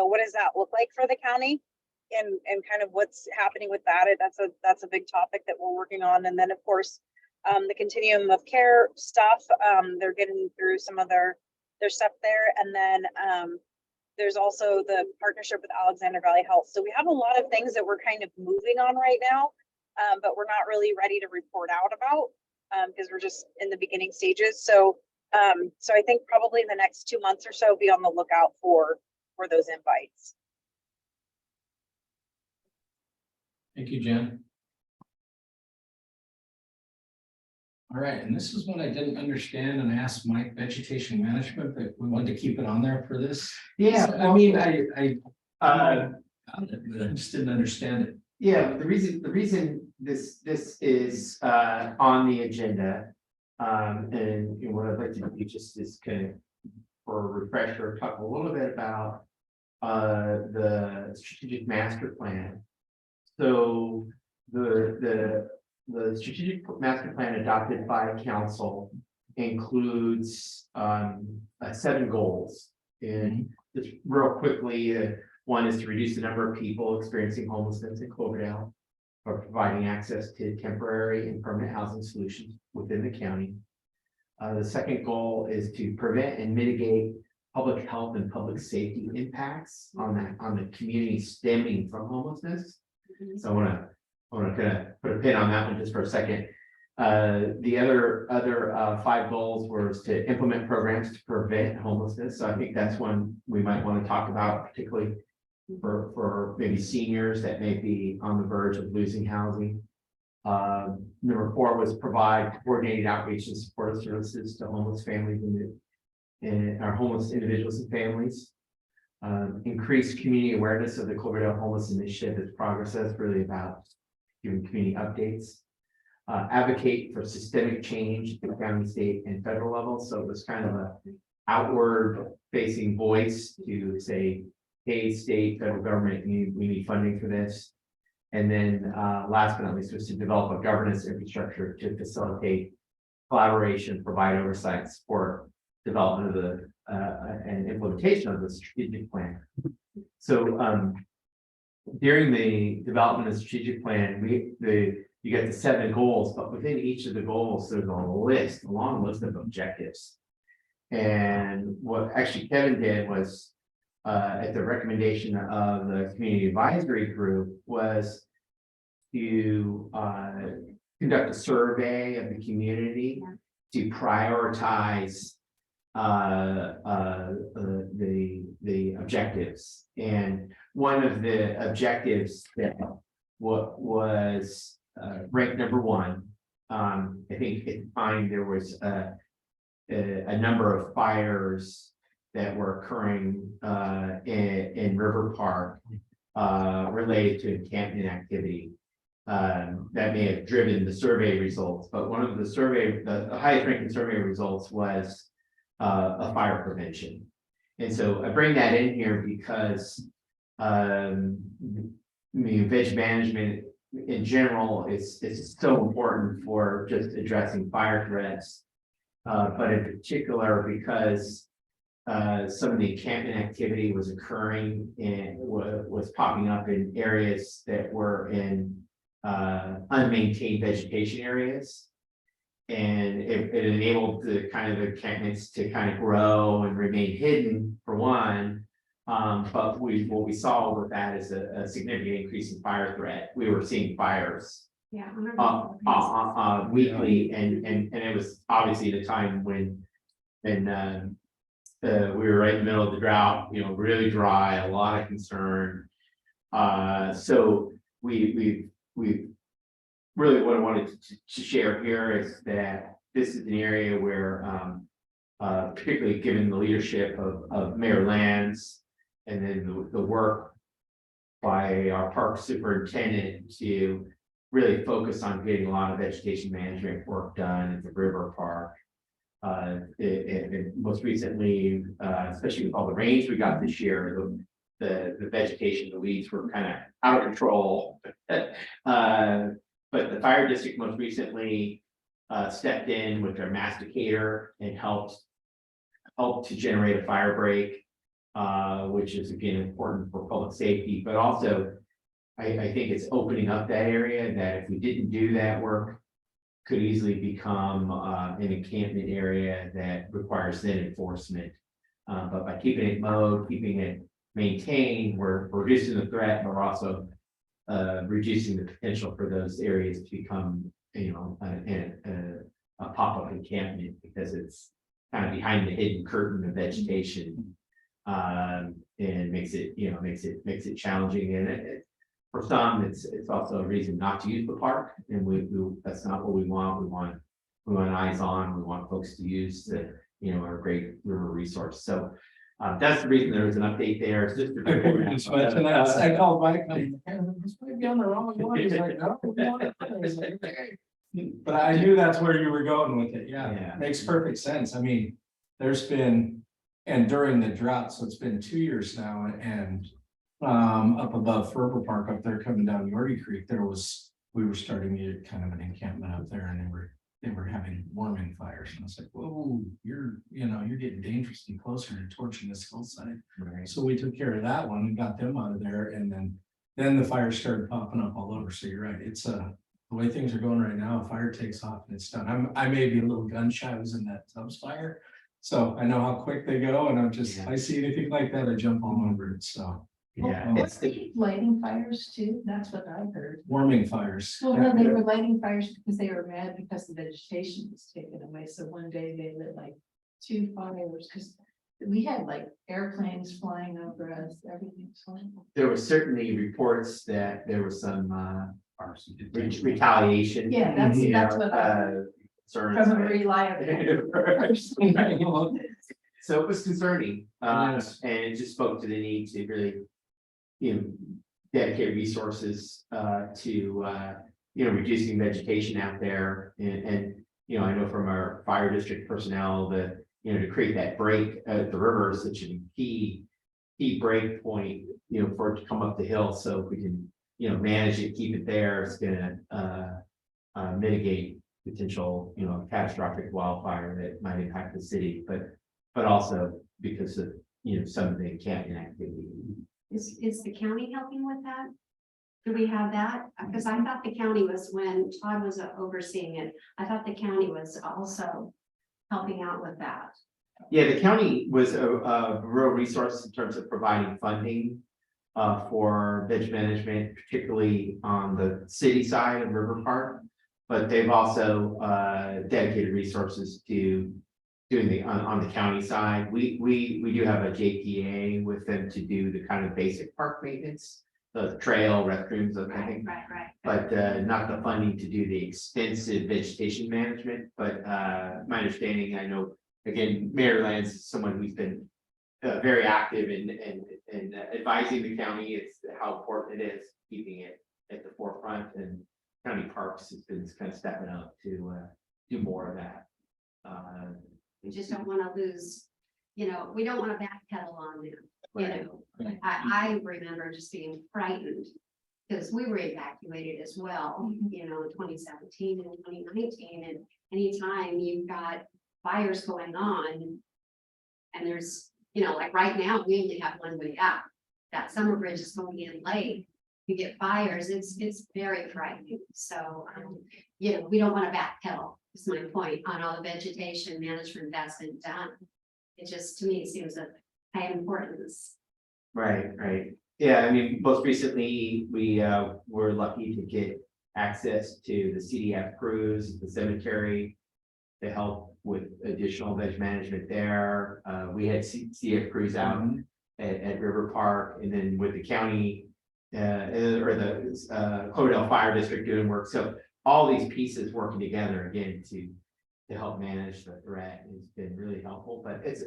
what does that look like for the county? And kind of what's happening with that. That's a big topic that we're working on. And then of course, the continuum of care stuff, they're getting through some of their stuff there. And then there's also the partnership with Alexander Valley Health. So we have a lot of things that we're kind of moving on right now, but we're not really ready to report out about because we're just in the beginning stages. So I think probably in the next 2 months or so, be on the lookout for those invites. Thank you, Jen. All right, and this is one I didn't understand and I asked Mike, vegetation management, but we wanted to keep it on there for this. Yeah, So, I mean, I uh, got it, but I just didn't understand it. yeah, the reason this is on the agenda. And what I'd like to do just is kind of for a refresher, talk a little bit about the strategic master plan. So the strategic master plan adopted by council includes 7 goals. And just real quickly, one is to reduce the number of people experiencing homelessness in Cloverdale, or providing access to temporary and permanent housing solutions within the county. The second goal is to prevent and mitigate public health and public safety impacts on the community stemming from homelessness. So I want to kind of put a pin on that one just for a second. The other 5 goals was to implement programs to prevent homelessness. So I think that's one we might want to talk about, particularly for maybe seniors that may be on the verge of losing housing. Number 4 was provide coordinated outreach and support services to homeless families and our homeless individuals and families. Increase community awareness of the Cloverdale Homeless Initiative as progress. That's really about giving community updates. Advocate for systemic change at the county, state, and federal level. So it was kind of a outward facing voice to say, hey, state, federal government, we need funding for this. And then last but not least was to develop a governance infrastructure to facilitate collaboration, provide oversight, support development of the and implementation of the strategic plan. So during the development of the strategic plan, you get the 7 goals, but within each of the goals, there's a long list of objectives. And what actually Kevin did was, at the recommendation of the community advisory group, was to conduct a survey of the community to prioritize the objectives. And one of the objectives that was ranked number 1, I think at the time there was a number of fires that were occurring in River Park related to encampment activity. That may have driven the survey results, but one of the highest ranking survey results was a fire prevention. And so I bring that in here because veg management in general is so important for just addressing fire threats, but in particular because some of the encampment activity was occurring and was popping up in areas that were in unmaintained vegetation areas. And it enabled the kind of encampments to kind of grow and remain hidden for one. But what we saw with that is a significant increase in fire threat. We were seeing fires weekly, and it was obviously the time when we were right in the middle of the drought, really dry, a lot of concern. So we really what I wanted to share here is that this is an area where, particularly given the leadership of Mayor Lands and then the work by our park superintendent to really focus on getting a lot of vegetation management work done at the river park. Most recently, especially with all the rains we got this year, the vegetation, the weeds were kind of out of control. But the fire district most recently stepped in with their masticator and helped to generate a fire break, which is again important for public safety, but also I think it's opening up that area that if we didn't do that work, could easily become an encampment area that requires then enforcement. But by keeping it mowed, keeping it maintained, we're reducing the threat, but we're also reducing the potential for those areas to become, a pop-up encampment because it's kind of behind the hidden curtain of vegetation. And makes it challenging, and for some, it's also a reason not to use the park, and that's not what we want. We want eyes on. We want folks to use our great river resource. So that's the reason there was an update there. It's just I called Mike, this might be on the wrong one. He's like, no, we want it. I was like, okay. But I knew that's where you were going with it. Yeah, makes perfect sense. I mean, there's been, and during the drought, so it's been 2 years now, and up above Ferber Park up there coming down Yorkie Creek, we were starting to get kind of an encampment up there, and they were having warming fires, and I was like, whoa, you're getting dangerously closer to torching this hillside. Right. So we took care of that one and got them out of there, and then the fire started popping up all over. So you're right, it's the way things are going right now, a fire takes off and it's done. I may be a little gun shy. I was in that Tubbs fire, so I know how quick they go, and I see anything like that, I jump all over it. So Yeah, Weren't they lighting fires too? That's what I heard. warming fires. Well, no, they were lighting fires because they were mad because the vegetation was taken away. So one day they lit like 2 fires because we had like airplanes flying over us, everything was fine. there were certainly reports that there was some retaliation. Yeah, that's what I heard concerns. from a reliable person. So it was concerning, Yes. and it just spoke to the need to really, dedicate resources to reducing vegetation out there, and I know from our fire district personnel that to create that break at the river is such a key break point, for it to come up the hill. So if we can manage it, keep it there, it's gonna mitigate potential catastrophic wildfire that might impact the city, but also because of some of the encampment activity. Is the county helping with that? Do we have that? Because I thought the county was, when Todd was overseeing it, I thought the county was also helping out with that. Yeah, the county was a real resource in terms of providing funding for veg management, particularly on the city side of River Park. But they've also dedicated resources to doing on the county side. We do have a JPA with them to do the kind of basic park maintenance, the trail, restrooms, that kind of thing. Right. But not the funding to do the extensive vegetation management. But my understanding, I know, again, Mayor Lands is someone who's been very active in advising the county. It's how important it is keeping it at the forefront, and county parks has been kind of stepping up to do more of that. We just don't want to lose, we don't want to backpedal on them, I remember just being frightened because we were evacuated as well, in 2017 and 2019, and anytime you've got fires going on and there's, like right now, we only have one way out. That summer bridge is going in late. You get fires, it's very frightening. So, we don't want to backpedal, is my point, on all the vegetation management that's been done. It just, to me, seems of high importance. Right. Yeah, I mean, most recently, we were lucky to get access to the CDF crews, the cemetery, to help with additional veg management there. We had CDF crews out at River Park, and then with the county or the Cloverdale Fire District doing work. So all these pieces working together again to help manage the threat has been really helpful, but it's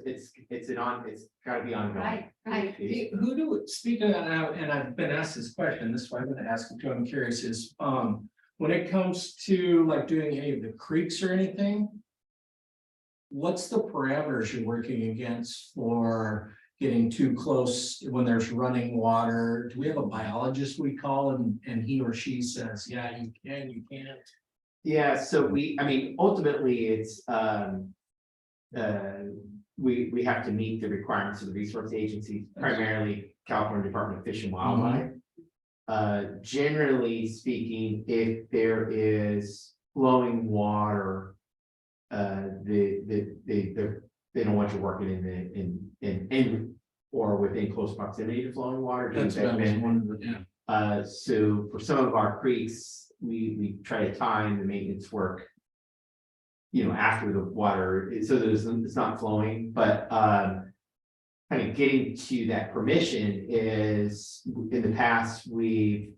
gotta be ongoing. Right. Who do, speaking of that now, and I've been asked this question, this is why I'm gonna ask it too, I'm curious, is, when it comes to like doing any of the creeks or anything, what's the parameters you're working against for getting too close when there's running water? Do we have a biologist we call and he or she says, yeah, you can, you can't? Yeah, so I mean, ultimately, it's, we have to meet the requirements of the resource agencies, primarily California Department of Fish and Wildlife. Generally speaking, if there is flowing water, they don't want you working in or within close proximity to flowing water. That's what I was wondering, yeah. So for some of our creeks, we try to time the maintenance work, after the water, so that it's not flowing, but kind of getting to that permission is, in the past, we've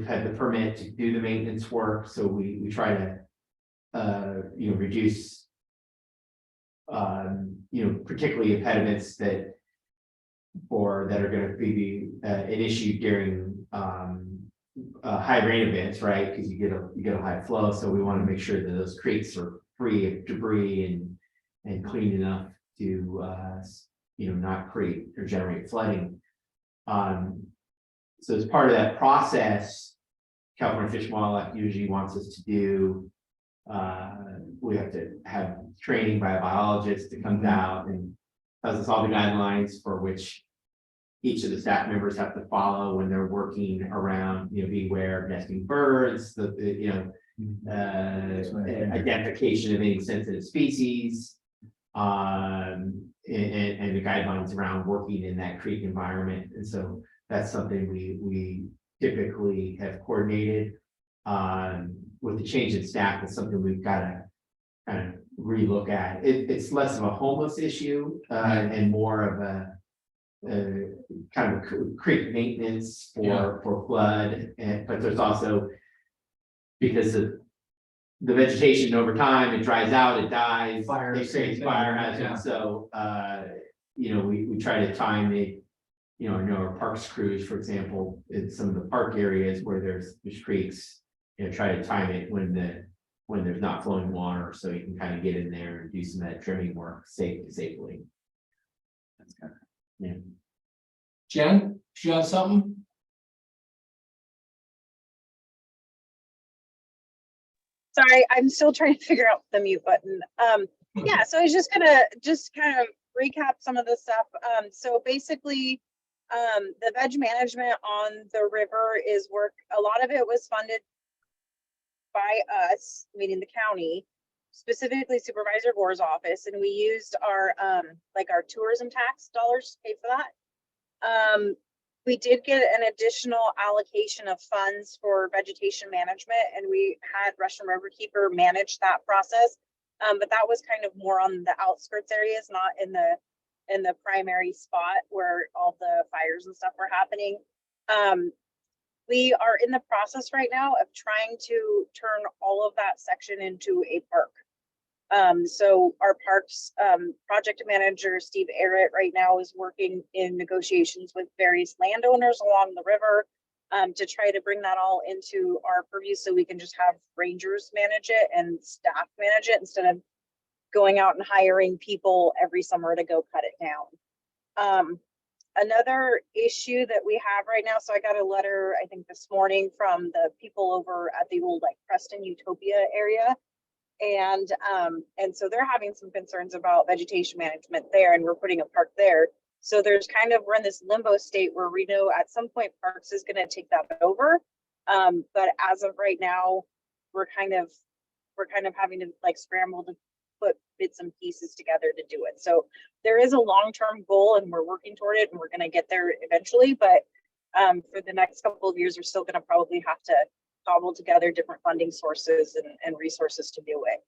had the permit to do the maintenance work, so we try to reduce particularly impediments that are going to be an issue during high rain events, right? Because you get a high flow, so we want to make sure that those creeks are free of debris and clean enough to not create or generate flooding. So as part of that process, California Fish and Wildlife usually wants us to do. We have to have training by a biologist that comes out and tells us all the guidelines for which each of the staff members have to follow when they're working around, be aware of nesting birds, identification of any sensitive species, and the guidelines around working in that creek environment. And so that's something we typically have coordinated. With the change in staff, it's something we've got to kind of relook at. It's less of a homeless issue and more of a kind of creek maintenance for flood, but there's also, because of the vegetation over time, it dries out, it dies, it creates fire hazard. So we try to time it. I know our parks crews, for example, in some of the park areas where there's creeks, try to time it when there's not flowing water, so you can kind of get in there and do some of that trimming work safely. That's kind of, yeah. Jen, do you have something? Sorry, I'm still trying to figure out the mute button. Yeah, so I was just gonna kind of recap some of the stuff. So basically, the veg management on the river is work. A lot of it was funded by us, meaning the county, specifically Supervisor Gore's office, and we used our our tourism tax dollars to pay for that. We did get an additional allocation of funds for vegetation management, and we had Russian Riverkeeper manage that process. But that was kind of more on the outskirts areas, not in the primary spot where all the fires and stuff were happening. We are in the process right now of trying to turn all of that section into a park. So our parks project manager, Steve Arrett, right now is working in negotiations with various landowners along the river to try to bring that all into our purview, so we can just have rangers manage it and staff manage it instead of going out and hiring people every summer to go cut it down. Another issue that we have right now, so I got a letter, I think this morning, from the people over at the old Preston Utopia area. And so they're having some concerns about vegetation management there, and we're putting a park there. So we're in this limbo state where we know at some point Parks is going to take that over. But as of right now, we're kind of having to scramble to put bits and pieces together to do it. So there is a long-term goal, and we're working toward it, and we're going to get there eventually. But for the next couple of years, we're still going to probably have to cobble together different funding sources and resources to do it.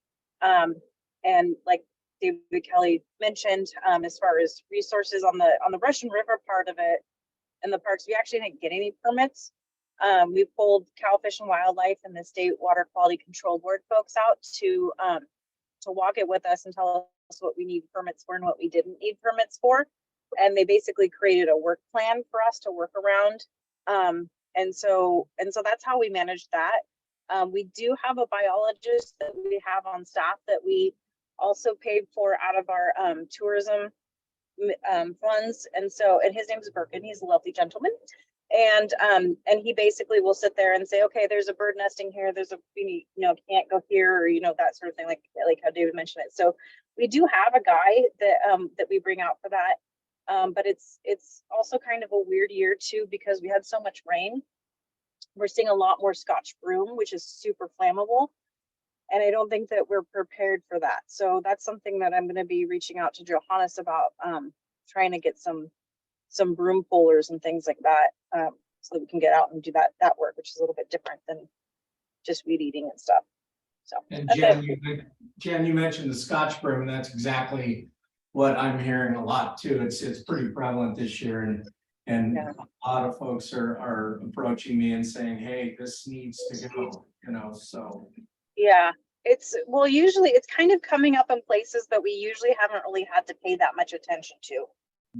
And like David Kelly mentioned, as far as resources on the Russian River part of it and the parks, we actually didn't get any permits We pulled Cal Fish and Wildlife and the State Water Quality Control Board folks out to walk it with us and tell us what we need permits for and what we didn't need permits for. And they basically created a work plan for us to work around. And so that's how we managed that. We do have a biologist that we have on staff that we also paid for out of our tourism funds. And his name's Birkin. He's a lovely gentleman. And he basically will sit there and say, okay, there's a bird nesting here. There's a, can't go here, or, that sort of thing, like how David mentioned it. So we do have a guy that we bring out for that. But it's also kind of a weird year too, because we had so much rain. We're seeing a lot more Scotch broom, which is super flammable. And I don't think that we're prepared for that. So that's something that I'm going to be reaching out to Johannes about, trying to get some broom pullers and things like that, so that we can get out and do that work, which is a little bit different than just weed eating and stuff. So, And okay. Jen, you mentioned the Scotch broom, and that's exactly what I'm hearing a lot too. It's pretty prevalent this year, and Yeah. a lot of folks are approaching me and saying, hey, this needs to go, so. Yeah, usually it's kind of coming up in places that we usually haven't really had to pay that much attention to,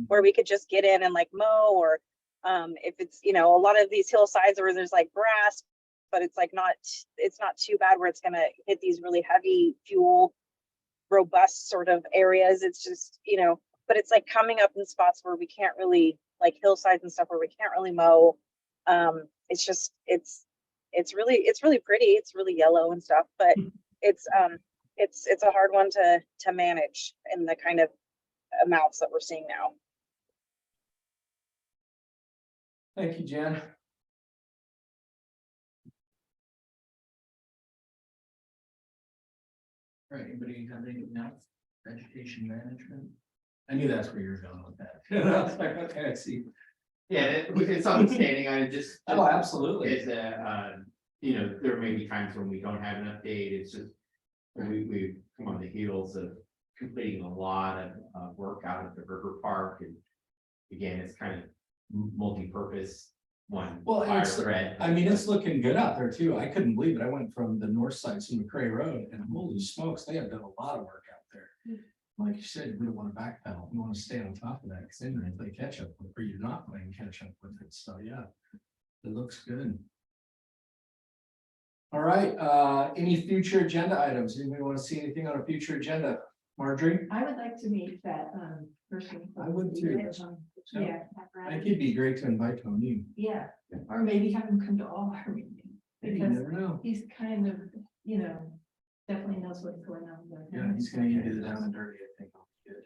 where we could just get in and like mow, or if it's, a lot of these hillsides where there's like grass, but it's like it's not too bad where it's going to hit these really heavy fuel robust sort of areas. It's just, but it's like coming up in spots where we can't really, like hillsides and stuff where we can't really mow. It's just, it's really pretty. It's really yellow and stuff, but it's a hard one to manage in the kind of amounts that we're seeing now. Thank you, Jen. All right, anybody have anything else? Vegetation management? I knew that's where you're going with that. I was like, okay, I see. Yeah, it's understanding. I just. Oh, absolutely. Is there may be times when we don't have an update. It's just we've come on the heels of completing a lot of work out at the river park, and again, it's kind of multi-purpose one. Well, fire it's, thread. I mean, it's looking good out there too. I couldn't believe it. I went from the north side to McCray Road, and holy smokes, they have done a lot of work out there. Like you said, we don't want to backpedal. We want to stay on top of that, because then if they catch up with, or you're not playing catch up with it. So yeah, it looks good. All right, any future agenda items? Anybody want to see anything on a future agenda? Marjorie? I would like to meet that person. I would too. Yeah, I think it'd be great to invite Tony. yeah, or maybe have him come to all our meetings, You because never know. he's kind of, definitely knows what's going on. with Yeah, him. he's gonna get it down and dirty, I think. Good.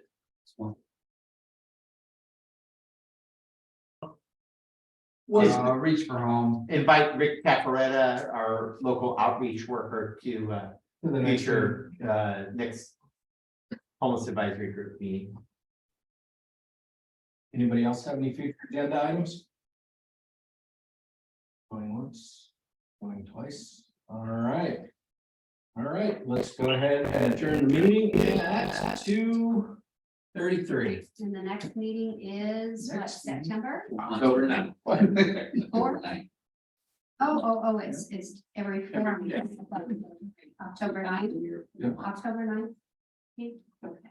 Reach for home. Invite Rick Caparetta, our local outreach worker, to To the next future next homeless advisory group meeting. Anybody else have any future agenda items? Going once, going twice. All right. All right, let's go ahead and adjourn the meeting at 2:33. And the next meeting is what, Next September? Overnight. 4th? Oh, it's every 4 months. October 9th. Yep. October 9th. Okay.